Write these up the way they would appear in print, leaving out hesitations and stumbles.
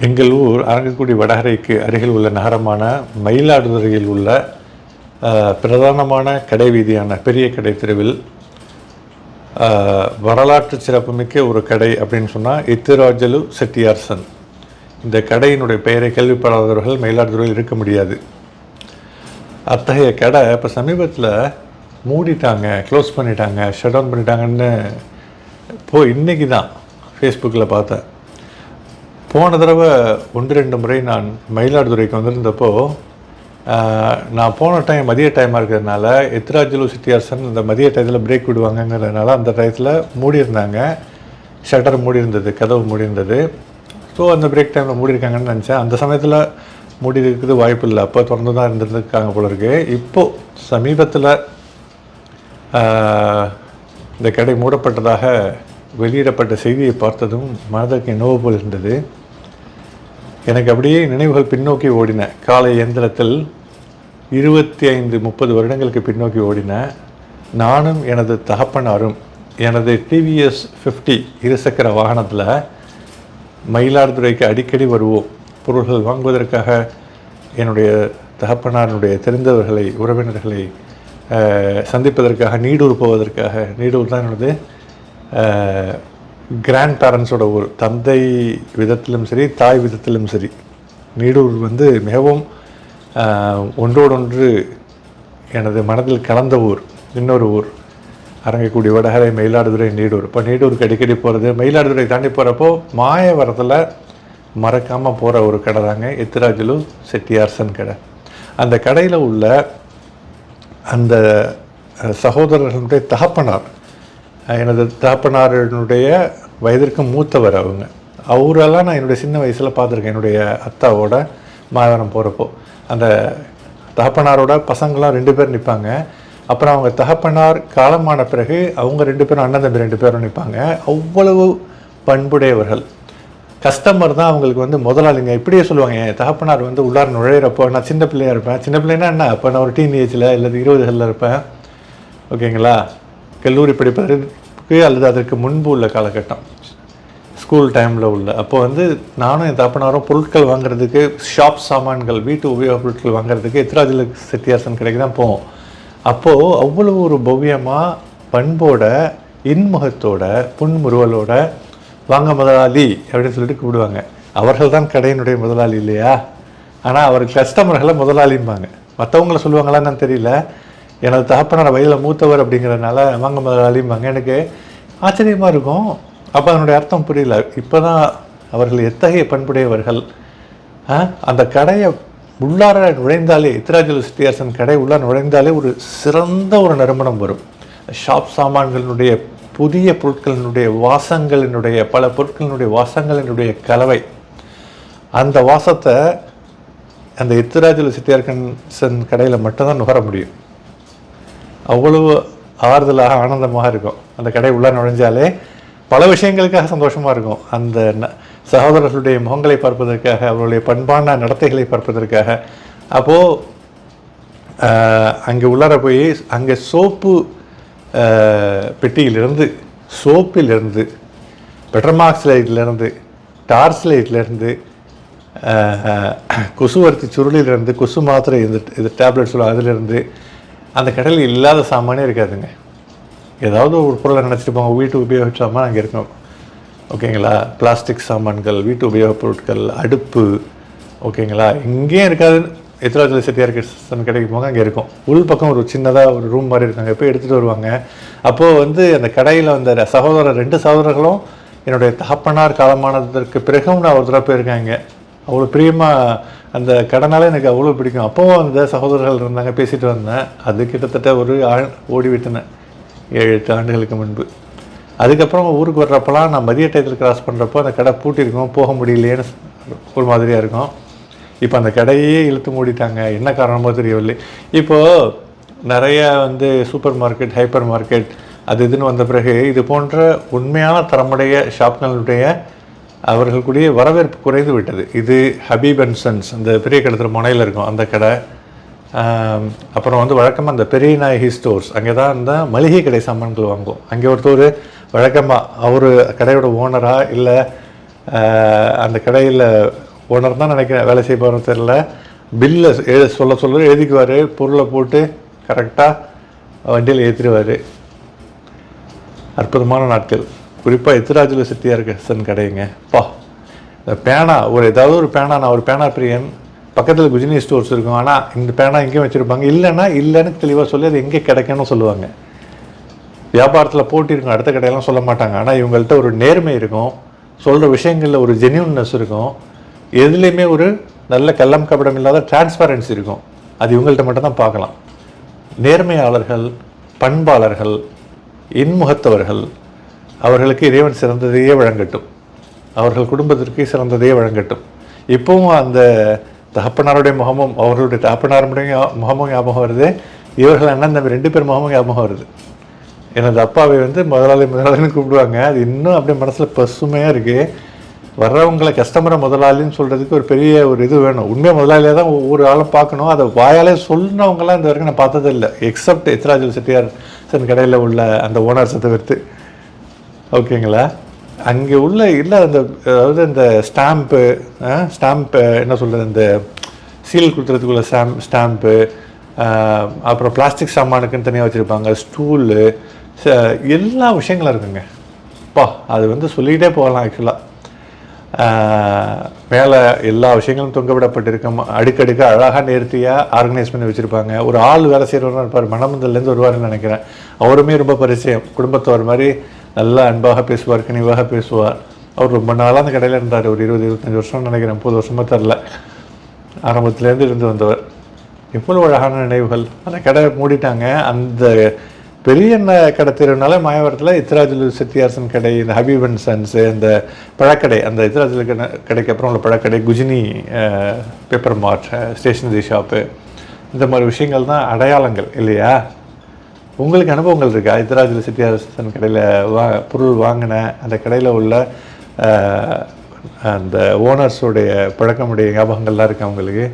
எங்கள் ஊர் அரங்கக்குடி வடகரைக்கு அருகில் உள்ள நகரமான மயிலாடுதுறையில் உள்ள பிரதானமான கடை வீதியான பெரிய கடை தெருவில் வரலாற்று சிறப்புமிக்க ஒரு கடை அப்படின்னு சொன்னால் எத்திராஜலு செட்டியார்சன். இந்த கடையினுடைய பெயரை கேள்விப்படாதவர்கள் மயிலாடுதுறையில் இருக்க முடியாது. அத்தகைய கடை இப்போ சமீபத்தில் மூடிட்டாங்க, க்ளோஸ் பண்ணிட்டாங்க, ஷட் டவுன் பண்ணிட்டாங்கன்னு இன்றைக்கி தான் ஃபேஸ்புக்கில் பார்த்தேன். போன தடவை 1-2 முறை நான் மயிலாடுதுறைக்கு வந்திருந்தப்போ நான் போன டைம் மதிய டைமாக இருக்கிறதுனால எத்திராஜலு செட்டியார்சன் இந்த மதிய டயத்தில் பிரேக் விடுவாங்கங்கிறதுனால அந்த டயத்தில் மூடியிருந்தாங்க, ஷட்டர் மூடியிருந்தது, கதவு மூடியிருந்தது. ஸோ அந்த பிரேக் டைமில் மூடியிருக்காங்கன்னு நினச்சேன். அந்த சமயத்தில் மூடி இருக்கிறது வாய்ப்பு இல்லை, அப்போ திறந்து தான் இருந்திருக்காங்க போல இருக்கு. இப்போது சமீபத்தில் இந்த கடை மூடப்பட்டதாக வெளியிடப்பட்ட செய்தியை பார்த்ததும் மனதுக்கு என்னவோ போல் இருந்தது. எனக்கு அப்படியே நினைவுகள் பின்னோக்கி ஓடின. காலை இயந்திரத்தில் 25-30 வருடங்களுக்கு பின்னோக்கி ஓடின. நானும் எனது தகப்பனாரும் எனது டிவிஎஸ் 50 இருசக்கர வாகனத்தில் மயிலாடுதுறைக்கு அடிக்கடி வருவோம். பொருள்கள் வாங்குவதற்காக என்னுடைய தகப்பனாருடைய தெரிந்தவர்களை, உறவினர்களை சந்திப்பதற்காக நீடூர் போவதற்காக. நீடூர் தான் என்னது கிராண்ட் பேரண்ட்ஸோட ஊர், தந்தை விதத்திலும் சரி தாய் விதத்திலும் சரி. நீடூர் மிகவும் ஒன்றோடொன்று எனது மனதில் கலந்த ஊர். இன்னொரு ஊர் அரங்கக்குடி வடகரை மயிலாடுதுறை நீடூர். இப்போ நீடூருக்கு அடிக்கடி போகிறது. மயிலாடுதுறை தாண்டி போகிறப்போ மாயவரத்தில் மறக்காமல் போகிற ஒரு கடை தாங்க எத்திராஜலு செட்டியார்சன் கடை. அந்த கடையில் உள்ள அந்த சகோதரர்களுடைய தகப்பனார், எனது தகப்பனாருடைய வயதிற்கு மூத்தவர் அவங்க. அவரெல்லாம் நான் என்னுடைய சின்ன வயசில் பார்த்துருக்கேன். என்னுடைய அத்தாவோட மாயவரம் போகிறப்போ அந்த தகப்பனாரோட பசங்களாம் 2 பேர் நிற்பாங்க. அப்புறம் அவங்க தகப்பனார் காலமான பிறகு அவங்க 2 பேரும், அண்ணன் தம்பி 2 பேரும் நிற்பாங்க. அவ்வளவு பண்புடையவர்கள். கஸ்டமர் தான் அவங்களுக்கு முதலாளிங்க. இப்படியே சொல்லுவாங்க. என் தகப்பனார் உள்ளார நுழையிறப்போ நான் சின்ன பிள்ளையாக இருப்பேன். சின்ன பிள்ளைன்னா என்ன, அப்போ நான் ஒரு டீனேஜில் இல்லை 20களில் இருப்பேன். ஓகேங்களா, கல்லூரி படிப்பதற்கு அல்லது அதற்கு முன்பு உள்ள காலகட்டம், ஸ்கூல் டைமில் உள்ள. அப்போ நானும் என் தகப்பனாரும் பொருட்கள் வாங்குறதுக்கு, ஷாப் சாமான்கள், வீட்டு உபயோக பொருட்கள் வாங்குறதுக்கு எத்திராஜலு செட்டியார்சன் கடைக்கு தான் போவோம். அப்போது அவ்வளோ ஒரு பவ்யமாக, பண்போட, இன்முகத்தோட, புன்முறுவலோட வாங்க முதலாளி அப்படின்னு சொல்லிட்டு கூப்பிடுவாங்க. அவர்கள் தான் கடையினுடைய முதலாளி இல்லையா? ஆனால் அவர் கஸ்டமர்களை முதலாளிம்பாங்க. மற்றவங்கள சொல்லுவாங்களான்னு தெரியல. எனது தகப்பனார் வயதில் மூத்தவர் அப்படிங்கிறதுனால வாங்க முதலாளிம்பாங்க. எனக்கு ஆச்சரியமாக இருக்கும். அப்போ அதனுடைய அர்த்தம் புரியல. இப்போ தான் அவர்கள் எத்தகைய பண்புடையவர்கள். அந்த கடையை உள்ளார நுழைந்தாலே, எத்திராஜலு செட்டியார்சன் கடை உள்ளார நுழைந்தாலே ஒரு சிறந்த ஒரு நறுமணம் வரும். ஷாப் சாமான்களினுடைய, புதிய பொருட்களினுடைய வாசங்களினுடைய, பல பொருட்களினுடைய வாசங்களினுடைய கலவை. அந்த வாசத்தை அந்த எத்திராஜலு செட்டியார்சன் கடையில் மட்டும்தான் நுகர முடியும். அவ்வளவு ஆறுதலாக, ஆனந்தமாக இருக்கும். அந்த கடை உள்ளே நுழைஞ்சாலே பல விஷயங்களுக்காக சந்தோஷமாக இருக்கும். அந்த சகோதரர்களுடைய முகங்களை பார்ப்பதற்காக, அவர்களுடைய பண்பான நடத்தைகளை பார்ப்பதற்காக. அப்போது அங்கே உள்ளார போய் அங்கே சோப்பு பெட்டியிலிருந்து, சோப்பிலிருந்து, பெட்ரமாக்ஸ் லைட்லேருந்து, டார்ச் லைட்லேருந்து, கொசுவர்த்தி சுருளிலிருந்து, கொசு மாத்திரை, இது டேப்லெட் சொல்லுவாங்க, அதிலிருந்து அந்த கடையில் இல்லாத சாமானே இருக்காதுங்க. ஏதாவது ஒரு பொருளை நினச்சிட்டு போங்க. வீட்டு உபயோக சாமான் அங்கே இருக்கும். ஓகேங்களா, பிளாஸ்டிக் சாமான்கள், வீட்டு உபயோகப் பொருட்கள், அடுப்பு. ஓகேங்களா, இங்கேயும் இருக்காது. எத்திராஜலு செட்டியார்சன் கடைக்கு போங்க, அங்கே இருக்கும். உள் பக்கம் ஒரு சின்னதாக ஒரு ரூம் மாதிரி இருக்காங்க. போய் எடுத்துகிட்டு வருவாங்க. அப்போது அந்த கடையில் வந்த 2 சகோதரர்களும் என்னுடைய தகப்பனார் காலமானதற்கு பிறகும் நான் ஒரு தடவை போயிருக்காங்க. அவ்வளோ பிரியமாக அந்த கடனால எனக்கு அவ்வளோ பிடிக்கும். அப்போவும் அந்த சகோதரர்கள் இருந்தாங்க, பேசிட்டு வந்தேன். அது கிட்டத்தட்ட ஒரு ஓடி விட்டுனேன் 7-8 ஆண்டுகளுக்கு முன்பு. அதுக்கப்புறம் ஊருக்கு வர்றப்பெல்லாம் நான் மதிய டயத்தில் கிராஸ் பண்ணுறப்போ அந்த கடை பூட்டியிருக்கும், போக முடியலையேன்னு ஒரு மாதிரியாக இருக்கும். இப்போ அந்த கடையே இழுத்து மூடிட்டாங்க. என்ன காரணமோ தெரியவில்லை. இப்போது நிறைய சூப்பர் மார்க்கெட், ஹைப்பர் மார்க்கெட், அது இதுன்னு வந்த பிறகு இது போன்ற உண்மையான தரமுடைய ஷாப்களுடைய அவர்களுக்குடைய வரவேற்பு குறைந்து விட்டது. இது ஹபீப் அண்ட் சன்ஸ், அந்த பெரிய கடத்துல முனையில் இருக்கும் அந்த கடை. அப்புறம் வழக்கமாக அந்த பெரிய நாயகி ஸ்டோர்ஸ், அங்கே தான் அந்த மளிகை கடை சாமான்கள் வாங்குவோம். அங்கே ஒருத்தர் வழக்கமாக அவர் கடையோட ஓனராக இல்லை அந்த கடையில் ஓனர் தான் நினைக்கிறேன், வேலை செய்ய போகிறோம் தெரியல. பில்லை சொல்ல எழுதிக்குவார், பொருளை போட்டு கரெக்டாக வண்டியில் ஏற்றிடுவார். அற்புதமான நாட்கள். குறிப்பாக எத்திராஜுல செட்டியார் கடைங்க. இந்த பேனா ஏதாவது ஒரு பேனா, நான் ஒரு பேனா பிரியன், பக்கத்தில் குஜினி ஸ்டோர்ஸ் இருக்கும், ஆனால் இந்த பேனா எங்கேயும் வச்சுருப்பாங்க, இல்லைன்னு தெளிவாக சொல்லி அது எங்கே கிடைக்குன்னு சொல்லுவாங்க. வியாபாரத்தில் போட்டி இருக்கும், அடுத்த கடையெல்லாம் சொல்ல மாட்டாங்க. ஆனால் இவங்கள்ட்ட ஒரு நேர்மை இருக்கும், சொல்கிற விஷயங்களில் ஒரு ஜென்யூன்னஸ் இருக்கும், எதுலேயுமே ஒரு நல்ல கள்ளம் கபடம் இல்லாத டிரான்ஸ்பரன்சி இருக்கும். அது இவங்கள்ட்ட மட்டும்தான் பார்க்கலாம். நேர்மையாளர்கள், பண்பாளர்கள், இன்முகத்தவர்கள், அவர்களுக்கு இறைவன் சிறந்ததையே வழங்கட்டும், அவர்கள் குடும்பத்திற்கு சிறந்ததையே வழங்கட்டும். இப்போவும் அந்த தகப்பனாருடைய முகமும் அவர்களுடைய தகப்பனாருடைய முகமும் ஞாபகம் வருது, இவர்கள் அண்ணன் தம்பி 2 பேர் முகமும் ஞாபகம் வருது. எனது அப்பாவை முதலாளின்னு கூப்பிடுவாங்க. அது இன்னும் அப்படியே மனசில் பசுமையாக இருக்குது. வர்றவங்களை கஸ்டமரை முதலாளின்னு சொல்கிறதுக்கு ஒரு பெரிய ஒரு இது வேணும். உண்மையாக முதலாளியாக தான் ஒவ்வொரு ஆளும் பார்க்கணும். அதை வாயாலே சொன்னவங்களாம் இந்த வரைக்கும் நான் பார்த்ததே இல்லை, எக்ஸப்ட் எத்திராஜுல செட்டியார் கடையில் உள்ள அந்த ஓனர்ஸை தவிர்த்து. ஓகேங்களா? அங்கே உள்ள இல்லை அந்த அதாவது இந்த ஸ்டாம்ப்பு என்ன சொல்கிறது, இந்த சீல் கொடுத்துறதுக்குள்ள ஸ்டாம்ப்பு, அப்புறம் பிளாஸ்டிக் சாமானுக்குன்னு தனியாக வச்சுருப்பாங்க, ஸ்டூலு, எல்லா விஷயங்களும் இருக்குங்க. அது சொல்லிக்கிட்டே போகலாம். ஆக்சுவலாக மேலே எல்லா விஷயங்களும் தொங்க விடப்பட்டிருக்கும், அடுக்கடுக்க அழகாக நேர்த்தியாக ஆர்கனைஸ் பண்ணி வச்சுருப்பாங்க. ஒரு ஆள் வேலை செய்கிறவராக இருப்பார், மணமந்தல்லேருந்து வருவார்னு நினைக்கிறேன். அவருமே ரொம்ப பரிச்சயம், குடும்பத்தவர் மாதிரி நல்லா அன்பாக பேசுவார், கனிவாக பேசுவார். அவர் ரொம்ப நாளாக அந்த கடையில் இருந்தார், ஒரு 20-25 வருஷம் நினைக்கிறேன், 30 வருஷமாக தெரில. ஆரம்பத்துலேருந்து இருந்து வந்தவர். எவ்வளோ அழகான நினைவுகள். அந்த கடை மூடிட்டாங்க. அந்த பெரிய கடை தெருனால மாயவரத்தில் எத்திராஜுல செட்டியார்சன் கடை, இந்த ஹபீப் அண்ட் சன்ஸு, அந்த பழக்கடை, அந்த எத்திராஜுல கடைக்கு அப்புறம் உள்ள பழக்கடை, குஜினி பேப்பர் மார்ட், ஸ்டேஷனரி ஷாப்பு, இந்த மாதிரி விஷயங்கள் தான் அடையாளங்கள் இல்லையா? உங்களுக்கு அனுபவங்கள் இருக்கா? எத்திராஜுல செட்டியார்சன் கடையில் பொருள் வாங்கின அந்த கடையில் உள்ள அந்த ஓனர்ஸுடைய பழக்கமுடைய ஞாபகங்கள்லாம் இருக்கா உங்களுக்கு?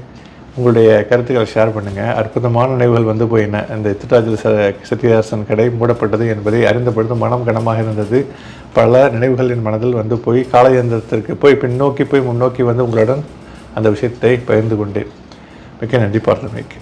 உங்களுடைய கருத்துக்களை ஷேர் பண்ணுங்கள். அற்புதமான நினைவுகள் போயின. இந்த எத்திராஜுல செட்டியார்சன் கடை மூடப்பட்டது என்பதை அறிந்த பொழுது மனம் கனமாக இருந்தது. பல நினைவுகள் என் மனதில் போய் காலயந்திரத்திற்கு போய் பின்னோக்கி போய் முன்னோக்கி உங்களுடன் அந்த விஷயத்தை பகிர்ந்து கொண்டேன். மிக்க நன்றி. பார்த்தமைக்கு.